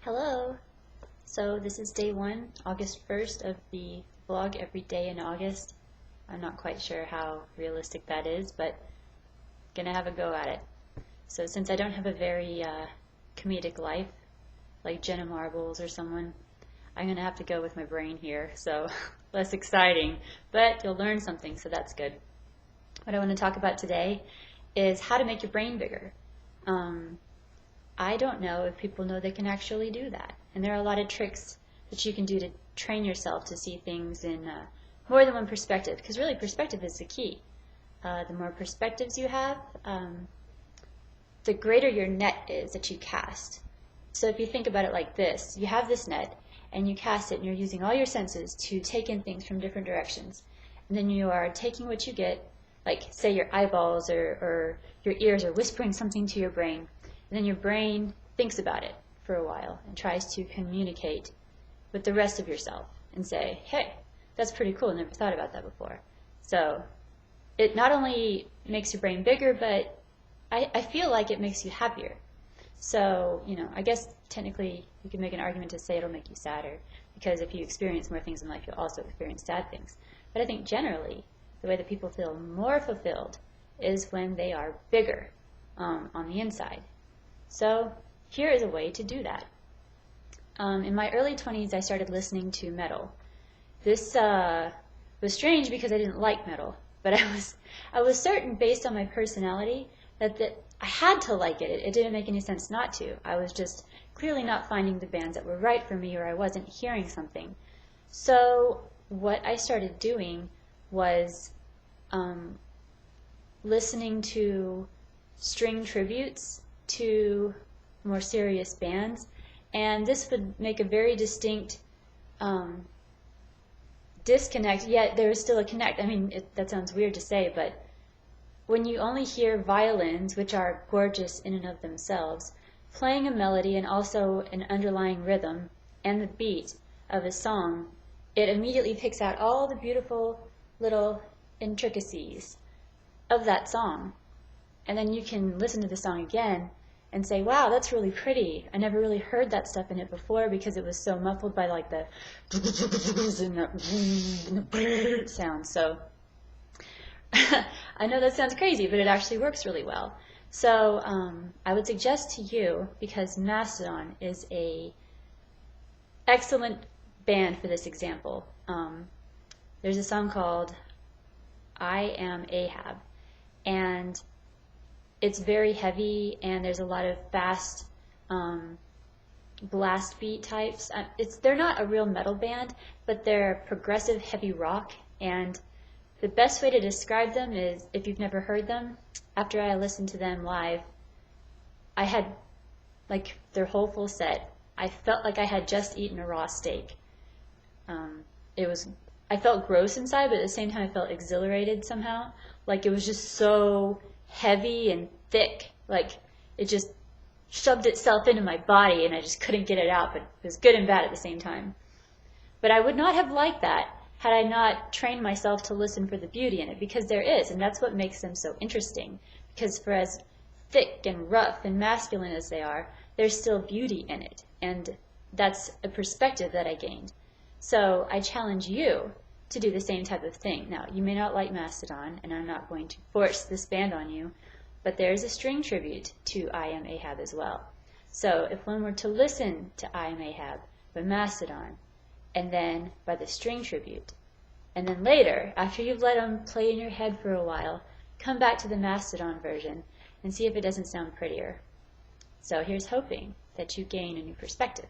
Hello! So this is day 1, August 1st of the vlog every day in August. I'm not quite sure how realistic that is, but gonna have a go at it. So since I don't have a very comedic life, like Jenna Marbles or someone, I'm gonna have to go with my brain here, so less exciting, but you'll learn something, so that's good. What I want to talk about today is how to make your brain bigger. I don't know if people know they can actually do that. And there are a lot of tricks that you can do to train yourself to see things in more than one perspective, because really perspective is the key. The more perspectives you have, the greater your net is that you cast. So if you think about it like this, you have this net and you cast it and you're using all your senses to take in things from different directions. And then you are taking what you get, like say your eyeballs or your ears are whispering something to your brain. And then your brain thinks about it for a while and tries to communicate with the rest of yourself and say, hey, that's pretty cool, never thought about that before. So it not only makes your brain bigger, but I feel like it makes you happier. So, I guess technically you could make an argument to say it'll make you sadder, because if you experience more things in life, you'll also experience sad things. But I think generally, the way that people feel more fulfilled is when they are bigger on the inside. So here is a way to do that. In my early 20s, I started listening to metal. This was strange because I didn't like metal, but I was certain, based on my personality, that I had to like it. It didn't make any sense not to. I was just clearly not finding the bands that were right for me, or I wasn't hearing something. So what I started doing was listening to string tributes to more serious bands, and this would make a very distinct disconnect, yet there is still a connect. I mean, that sounds weird to say, but when you only hear violins, which are gorgeous in and of themselves, playing a melody and also an underlying rhythm and the beat of a song, it immediately picks out all the beautiful little intricacies of that song. And then you can listen to the song again and say, wow, that's really pretty. I never really heard that stuff in it before because it was so muffled by like the sound. So I know that sounds crazy, but it actually works really well. So I would suggest to you, because Mastodon is a excellent band for this example. There's a song called I Am Ahab, and it's very heavy, and there's a lot of fast blast beat types. They're not a real metal band, but they're progressive heavy rock, and the best way to describe them is, if you've never heard them, after I listened to them live, I had like their whole full set. I felt like I had just eaten a raw steak. I felt gross inside, but at the same time I felt exhilarated somehow. Like it was just so heavy and thick, like it just shoved itself into my body and I just couldn't get it out, but it was good and bad at the same time. But I would not have liked that had I not trained myself to listen for the beauty in it, because there is, and that's what makes them so interesting, because for as thick and rough and masculine as they are, there's still beauty in it, and that's a perspective that I gained. So I challenge you to do the same type of thing. Now, you may not like Mastodon, and I'm not going to force this band on you, but there's a string tribute to I Am Ahab as well. So if one were to listen to I Am Ahab by Mastodon, and then by the string tribute, and then later, after you've let them play in your head for a while, come back to the Mastodon version and see if it doesn't sound prettier. So here's hoping that you gain a new perspective.